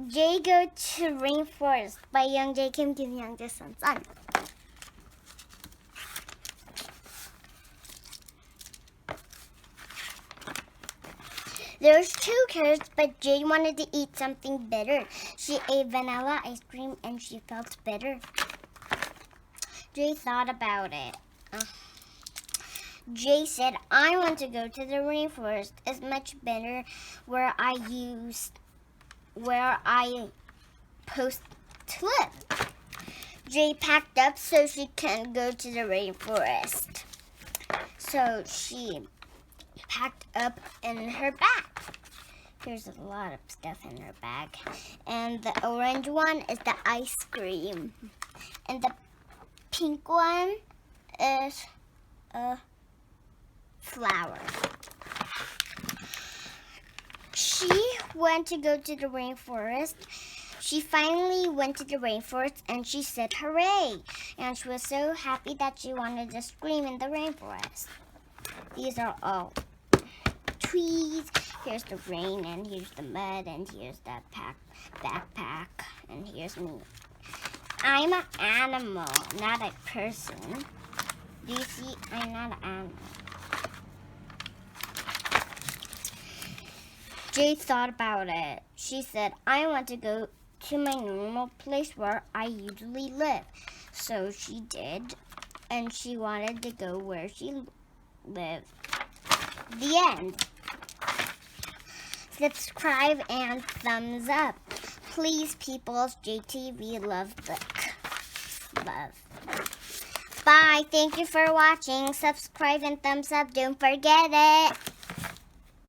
Jae Go to Rainforest by Young Jae Kim Young Jae Sun. There's 2 carrots, but Jae wanted to eat something bitter. She ate vanilla ice cream and she felt bitter. Jae thought about it. Jae said, I want to go to the rainforest. It's much better where I post to live. Jae packed up so she can go to the rainforest. So she packed up in her bag. There's a lot of stuff in her bag. And the orange one is the ice cream. And the pink one is a flower. She went to go to the rainforest. She finally went to the rainforest and she said hooray. And she was so happy that she wanted to scream in the rainforest. These are all trees. Here's the rain and here's the mud and here's that backpack and here's me. I'm an animal, not a person. Do you see? I'm not an animal. Jae thought about it. She said, I want to go to my normal place where I usually live. So she did, and she wanted to go where she lived. The end. Subscribe and thumbs up. Please, peoples, Jae TV love book. Love. Bye. Thank you for watching. Subscribe and thumbs up. Don't forget it.